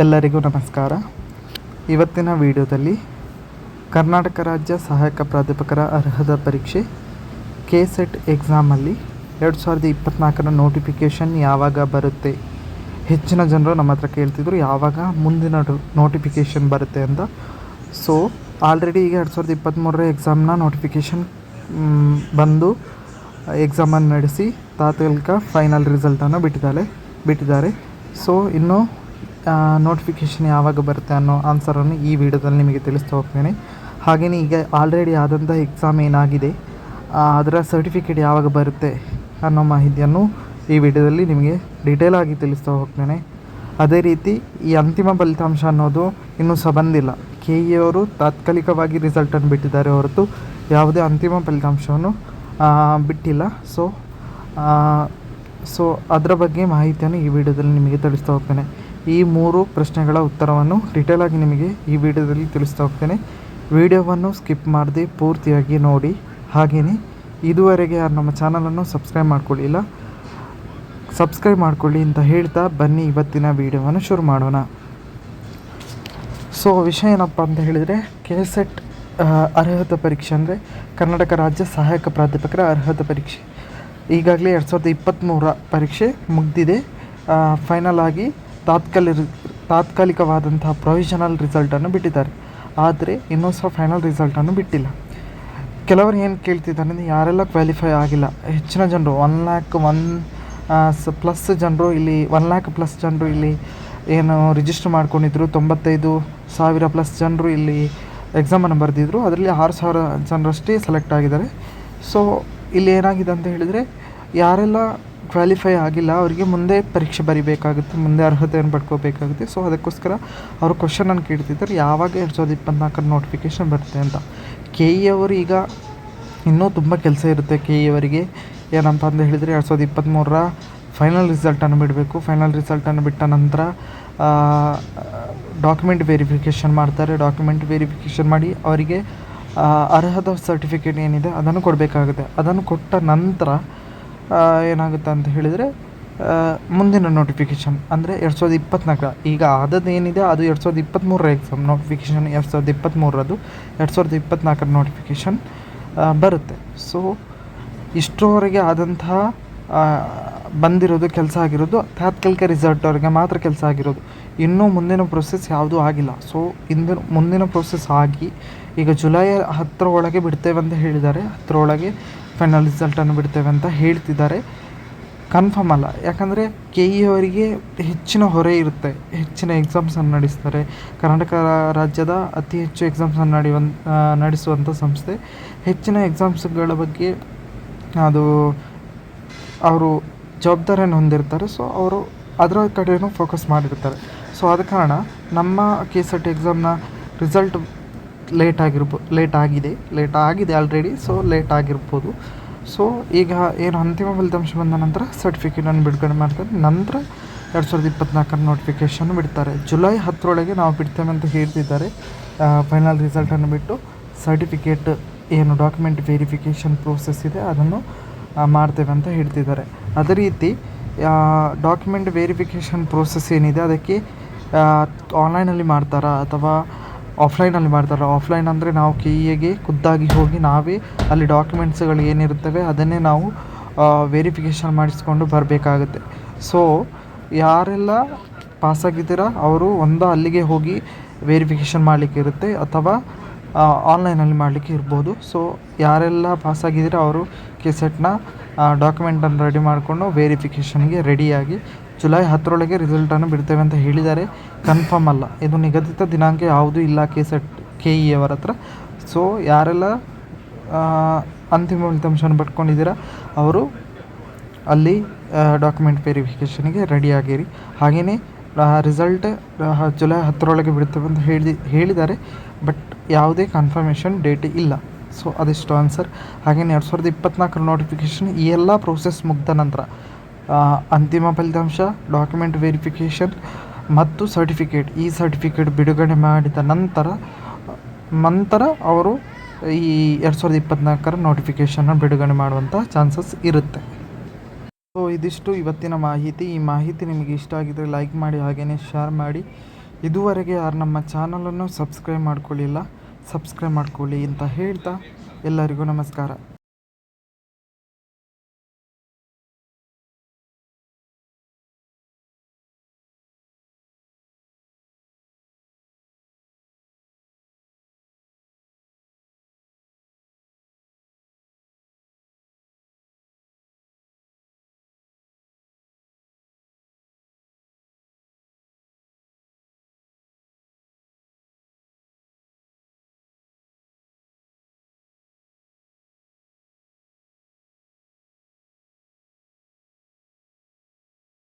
ಎಲ್ಲರಿಗೂ ನಮಸ್ಕಾರ. ಇವತ್ತಿನ ವಿಡಿಯೋದಲ್ಲಿ ಕರ್ನಾಟಕ ರಾಜ್ಯ ಸಹಾಯಕ ಪ್ರಾಧ್ಯಾಪಕರ ಅರ್ಹತಾ ಪರೀಕ್ಷೆ KCET ಎಕ್ಸಾಮಲ್ಲಿ 2024ರ ನೋಟಿಫಿಕೇಷನ್ ಯಾವಾಗ ಬರುತ್ತೆ? ಹೆಚ್ಚಿನ ಜನರು ನಮ್ಮ ಹತ್ರ ಕೇಳ್ತಿದ್ರು ಯಾವಾಗ ಮುಂದಿನ ನೋಟಿಫಿಕೇಷನ್ ಬರುತ್ತೆ ಅಂತ. ಸೊ ಆಲ್ರೆಡಿ ಈಗ 2023ರ ಎಕ್ಸಾಮ್ನ ನೋಟಿಫಿಕೇಷನ್ ಬಂದು ಎಕ್ಸಾಮನ್ನು ನಡೆಸಿ ತಾತ್ಕಾಲಿಕ ಫೈನಲ್ ರಿಸಲ್ಟನ್ನು ಬಿಟ್ಟಿದ್ದಾರೆ. ಸೊ ಇನ್ನು ನೋಟಿಫಿಕೇಷನ್ ಯಾವಾಗ ಬರುತ್ತೆ ಅನ್ನೋ ಆನ್ಸರನ್ನು ಈ ವಿಡಿಯೋದಲ್ಲಿ ನಿಮಗೆ ತಿಳಿಸ್ತಾ ಹೋಗ್ತೇನೆ. ಹಾಗೆಯೇ ಈಗ ಆಲ್ರೆಡಿ ಆದಂಥ ಎಕ್ಸಾಮ್ ಏನಾಗಿದೆ ಅದರ ಸರ್ಟಿಫಿಕೇಟ್ ಯಾವಾಗ ಬರುತ್ತೆ ಅನ್ನೋ ಮಾಹಿತಿಯನ್ನು ಈ ವಿಡಿಯೋದಲ್ಲಿ ನಿಮಗೆ ಡೀಟೇಲ್ ಆಗಿ ತಿಳಿಸ್ತಾ ಹೋಗ್ತೇನೆ. ಅದೇ ರೀತಿ ಈ ಅಂತಿಮ ಫಲಿತಾಂಶ ಅನ್ನೋದು ಇನ್ನೂ ಸಹ ಬಂದಿಲ್ಲ. KE ಅವರು ತಾತ್ಕಾಲಿಕವಾಗಿ ರಿಸಲ್ಟನ್ನು ಬಿಟ್ಟಿದ್ದಾರೆ ಹೊರತು ಯಾವುದೇ ಅಂತಿಮ ಫಲಿತಾಂಶವನ್ನು ಬಿಟ್ಟಿಲ್ಲ. ಸೊ ಅದರ ಬಗ್ಗೆ ಮಾಹಿತಿಯನ್ನು ಈ ವಿಡಿಯೋದಲ್ಲಿ ನಿಮಗೆ ತಿಳಿಸ್ತಾ ಹೋಗ್ತೇನೆ. ಈ 3 ಪ್ರಶ್ನೆಗಳ ಉತ್ತರವನ್ನು ಡೀಟೇಲಾಗಿ ನಿಮಗೆ ಈ ವಿಡಿಯೋದಲ್ಲಿ ತಿಳಿಸ್ತಾ ಹೋಗ್ತೇನೆ. ವಿಡಿಯೋವನ್ನು ಸ್ಕಿಪ್ ಮಾಡದೆ ಪೂರ್ತಿಯಾಗಿ ನೋಡಿ. ಹಾಗೆಯೇ ಇದುವರೆಗೆ ನಮ್ಮ ಚಾನಲನ್ನು ಸಬ್ಸ್ಕ್ರೈಬ್ ಮಾಡ್ಕೊಳ್ಳಿ ಅಂತ ಹೇಳ್ತಾ ಬನ್ನಿ ಇವತ್ತಿನ ವಿಡಿಯೋವನ್ನು ಶುರು ಮಾಡೋಣ. ಸೊ ವಿಷಯ ಏನಪ್ಪ ಅಂತ ಹೇಳಿದರೆ KCET ಅರ್ಹತಾ ಪರೀಕ್ಷೆ ಅಂದರೆ ಕರ್ನಾಟಕ ರಾಜ್ಯ ಸಹಾಯಕ ಪ್ರಾಧ್ಯಾಪಕರ ಅರ್ಹತಾ ಪರೀಕ್ಷೆ ಈಗಾಗಲೇ 2023ರ ಪರೀಕ್ಷೆ ಮುಗಿದಿದೆ. ಫೈನಲ್ ಆಗಿ ತಾತ್ಕಾಲಿಕವಾದಂತಹ ಪ್ರೊವಿಷನಲ್ ರಿಸಲ್ಟನ್ನು ಬಿಟ್ಟಿದ್ದಾರೆ. ಆದರೆ ಇನ್ನೂ ಸಹ ಫೈನಲ್ ರಿಸಲ್ಟನ್ನು ಬಿಟ್ಟಿಲ್ಲ. ಕೆಲವರು ಏನು ಕೇಳ್ತಿದ್ದಾರೆ ಅಂದರೆ ಯಾರೆಲ್ಲ ಕ್ವಾಲಿಫೈ ಆಗಿಲ್ಲ, ಹೆಚ್ಚಿನ ಜನರು 1 lakh ಪ್ಲಸ್ ಜನರು ಇಲ್ಲಿ ಏನು ರಿಜಿಸ್ಟರ್ ಮಾಡ್ಕೊಂಡಿದ್ರು, 95,000 ಪ್ಲಸ್ ಜನರು ಇಲ್ಲಿ ಎಕ್ಸಾಮನ್ನು ಬರೆದಿದ್ರು. ಅದರಲ್ಲಿ 6,000 ಜನರಷ್ಟೇ ಸೆಲೆಕ್ಟ್ ಆಗಿದ್ದಾರೆ. ಸೊ ಇಲ್ಲಿ ಏನಾಗಿದೆ ಅಂತ ಹೇಳಿದರೆ ಯಾರೆಲ್ಲ ಕ್ವಾಲಿಫೈ ಆಗಿಲ್ಲ ಅವರಿಗೆ ಮುಂದೆ ಪರೀಕ್ಷೆ ಬರೀಬೇಕಾಗುತ್ತೆ, ಮುಂದೆ ಅರ್ಹತೆಯನ್ನು ಪಡ್ಕೋಬೇಕಾಗುತ್ತೆ. ಸೊ ಅದಕ್ಕೋಸ್ಕರ ಅವರು ಕ್ವಶನನ್ನು ಕೇಳ್ತಿದ್ದಾರೆ ಯಾವಾಗ 2024ರ ನೋಟಿಫಿಕೇಷನ್ ಬರುತ್ತೆ ಅಂತ. KE ಅವರು ಈಗ ಇನ್ನೂ ತುಂಬ ಕೆಲಸ ಇರುತ್ತೆ. KE ಅವರಿಗೆ ಏನಪ್ಪ ಅಂತ ಹೇಳಿದರೆ 2023ರ ಫೈನಲ್ ರಿಸಲ್ಟನ್ನು ಬಿಡಬೇಕು. ಫೈನಲ್ ರಿಸಲ್ಟನ್ನು ಬಿಟ್ಟ ನಂತರ ಡಾಕ್ಯುಮೆಂಟ್ ವೆರಿಫಿಕೇಷನ್ ಮಾಡ್ತಾರೆ. ಡಾಕ್ಯುಮೆಂಟ್ ವೆರಿಫಿಕೇಷನ್ ಮಾಡಿ ಅವರಿಗೆ ಅರ್ಹತಾ ಸರ್ಟಿಫಿಕೇಟ್ ಏನಿದೆ ಅದನ್ನು ಕೊಡಬೇಕಾಗುತ್ತೆ. ಅದನ್ನು ಕೊಟ್ಟ ನಂತರ ಏನಾಗುತ್ತೆ ಅಂತ ಹೇಳಿದರೆ ಮುಂದಿನ ನೋಟಿಫಿಕೇಷನ್ ಅಂದರೆ 2024 ಈಗ ಆದದ್ದೇನಿದೆ ಅದು 2023ರ ಎಕ್ಸಾಮ್ ನೋಟಿಫಿಕೇಷನ್ 2023ರದು 2024ರ ನೋಟಿಫಿಕೇಷನ್ ಬರುತ್ತೆ. ಸೊ ಇಷ್ಟರವರೆಗೆ ಆದಂತಹ ಬಂದಿರೋದು ಕೆಲಸ ಆಗಿರೋದು ತಾತ್ಕಾಲಿಕ ರಿಸಲ್ಟ್ವರೆಗೆ ಮಾತ್ರ ಕೆಲಸ ಆಗಿರೋದು. ಇನ್ನೂ ಮುಂದಿನ ಪ್ರೊಸೆಸ್ ಯಾವುದೂ ಆಗಿಲ್ಲ. ಸೊ ಮುಂದಿನ ಪ್ರೊಸೆಸ್ ಆಗಿ ಈಗ ಜುಲೈ 10ರ ಒಳಗೆ ಬಿಡ್ತೇವೆ ಅಂತ ಹೇಳಿದ್ದಾರೆ. 10ರ ಒಳಗೆ ಫೈನಲ್ ರಿಸಲ್ಟನ್ನು ಬಿಡ್ತೇವೆ ಅಂತ ಹೇಳ್ತಿದ್ದಾರೆ. ಕನ್ಫರ್ಮ್ ಅಲ್ಲ, ಯಾಕಂದರೆ KE ಅವರಿಗೆ ಹೆಚ್ಚಿನ ಹೊರೆ ಇರುತ್ತೆ. ಹೆಚ್ಚಿನ ಎಕ್ಸಾಮ್ಸನ್ನು ನಡೆಸ್ತಾರೆ. ಕರ್ನಾಟಕ ರಾಜ್ಯದ ಅತಿ ಹೆಚ್ಚು ಎಕ್ಸಾಮ್ಸನ್ನು ನಡೆಸುವಂಥ ಸಂಸ್ಥೆ. ಹೆಚ್ಚಿನ ಎಕ್ಸಾಮ್ಸ್ಗಳ ಬಗ್ಗೆ ಅದು ಅವರು ಜವಾಬ್ದಾರಿಯನ್ನು ಹೊಂದಿರ್ತಾರೆ. ಸೊ ಅವರು ಅದರ ಕಡೆಯೂ ಫೋಕಸ್ ಮಾಡಿರ್ತಾರೆ. ಸೊ ಆದ ಕಾರಣ ನಮ್ಮ KCET ಎಕ್ಸಾಮ್ನ ರಿಸಲ್ಟ್ ಲೇಟ್ ಆಗಿದೆ ಆಲ್ರೆಡಿ. ಸೊ ಲೇಟ್ ಆಗಿರ್ಬೋದು. ಸೊ ಈಗ ಏನು ಅಂತಿಮ ಫಲಿತಾಂಶ ಬಂದ ನಂತರ ಸರ್ಟಿಫಿಕೇಟನ್ನು ಬಿಡುಗಡೆ ಮಾಡ್ತಾರೆ. ನಂತರ 2024ರ ನೋಟಿಫಿಕೇಷನ್ ಬಿಡ್ತಾರೆ. ಜುಲೈ 10ರೊಳಗೆ ನಾವು ಬಿಡ್ತೇವೆ ಅಂತ ಹೇಳ್ತಿದ್ದಾರೆ. ಫೈನಲ್ ರಿಸಲ್ಟನ್ನು ಬಿಟ್ಟು ಸರ್ಟಿಫಿಕೇಟ್ ಏನು ಡಾಕ್ಯುಮೆಂಟ್ ವೆರಿಫಿಕೇಷನ್ ಪ್ರೋಸೆಸ್ ಇದೆ ಅದನ್ನು ಮಾಡ್ತೇವೆ ಅಂತ ಹೇಳ್ತಿದ್ದಾರೆ. ಅದೇ ರೀತಿ ಡಾಕ್ಯುಮೆಂಟ್ ವೆರಿಫಿಕೇಷನ್ ಪ್ರೋಸೆಸ್ ಏನಿದೆ ಅದಕ್ಕೆ ಆನ್ಲೈನಲ್ಲಿ ಮಾಡ್ತಾರಾ ಅಥವಾ ಆಫ್ಲೈನಲ್ಲಿ ಮಾಡ್ತಾರಾ? ಆಫ್ಲೈನ್ ಅಂದರೆ ನಾವು KEಗೆ ಖುದ್ದಾಗಿ ಹೋಗಿ ನಾವೇ ಅಲ್ಲಿ ಡಾಕ್ಯುಮೆಂಟ್ಸ್ಗಳು ಏನಿರುತ್ತವೆ ಅದನ್ನೇ ನಾವು ವೆರಿಫಿಕೇಷನ್ ಮಾಡಿಸ್ಕೊಂಡು ಬರಬೇಕಾಗುತ್ತೆ. ಸೊ ಯಾರೆಲ್ಲ ಪಾಸಾಗಿದ್ದೀರಾ ಅವರು ಅಲ್ಲಿಗೆ ಹೋಗಿ ವೆರಿಫಿಕೇಷನ್ ಮಾಡಲಿಕ್ಕೆ ಇರುತ್ತೆ ಅಥವಾ ಆನ್ಲೈನಲ್ಲಿ ಮಾಡಲಿಕ್ಕೆ ಇರ್ಬೋದು. ಸೊ ಯಾರೆಲ್ಲ ಪಾಸಾಗಿದ್ದೀರಾ ಅವರು KCETನ ಡಾಕ್ಯುಮೆಂಟನ್ನು ರೆಡಿ ಮಾಡಿಕೊಂಡು ವೆರಿಫಿಕೇಷನ್ಗೆ ರೆಡಿಯಾಗಿ ಜುಲೈ 10ರೊಳಗೆ ರಿಸಲ್ಟನ್ನು ಬಿಡ್ತೇವೆ ಅಂತ ಹೇಳಿದ್ದಾರೆ. ಕನ್ಫರ್ಮ್ ಅಲ್ಲ, ಇದು ನಿಗದಿತ ದಿನಾಂಕ ಯಾವುದೂ ಇಲ್ಲ KE ಅವರ ಹತ್ರ. ಸೊ ಯಾರೆಲ್ಲ ಅಂತಿಮ ಫಲಿತಾಂಶವನ್ನು ಪಡ್ಕೊಂಡಿದ್ದೀರಾ ಅವರು ಅಲ್ಲಿ ಡಾಕ್ಯುಮೆಂಟ್ ವೆರಿಫಿಕೇಷನ್ಗೆ ರೆಡಿಯಾಗಿರಿ. ಹಾಗೆಯೇ ರಿಸಲ್ಟ್ ಜುಲೈ 10ರೊಳಗೆ ಬಿಡ್ತೇವೆ ಅಂತ ಹೇಳಿದ್ದಾರೆ. ಬಟ್ ಯಾವುದೇ ಕನ್ಫರ್ಮೇಷನ್ ಡೇಟ್ ಇಲ್ಲ. ಸೊ ಅದಿಷ್ಟು ಆನ್ಸರ್. ಹಾಗೆಯೇ 2024ರ ನೋಟಿಫಿಕೇಷನ್ ಈ ಎಲ್ಲ ಪ್ರೋಸೆಸ್ ಮುಗಿದ ನಂತರ ಅಂತಿಮ ಫಲಿತಾಂಶ, ಡಾಕ್ಯುಮೆಂಟ್ ವೆರಿಫಿಕೇಷನ್ ಮತ್ತು ಸರ್ಟಿಫಿಕೇಟ್ ಬಿಡುಗಡೆ ಮಾಡಿದ ನಂತರ ಅವರು ಈ 2024ರ ನೋಟಿಫಿಕೇಷನ್ನ ಬಿಡುಗಡೆ ಮಾಡುವಂಥ ಚಾನ್ಸಸ್ ಇರುತ್ತೆ. ಸೊ ಇದಿಷ್ಟು ಇವತ್ತಿನ ಮಾಹಿತಿ. ಈ ಮಾಹಿತಿ ನಿಮಗೆ ಇಷ್ಟ ಆಗಿದ್ದರೆ ಲೈಕ್ ಮಾಡಿ, ಹಾಗೆಯೇ ಶೇರ್ ಮಾಡಿ. ಇದುವರೆಗೆ ಯಾರು ನಮ್ಮ ಚಾನಲನ್ನು ಸಬ್ಸ್ಕ್ರೈಬ್ ಮಾಡ್ಕೊಳ್ಳಿಲ್ಲ ಸಬ್ಸ್ಕ್ರೈಬ್ ಮಾಡ್ಕೊಳ್ಳಿ ಅಂತ ಹೇಳ್ತಾ ಎಲ್ಲರಿಗೂ ನಮಸ್ಕಾರ.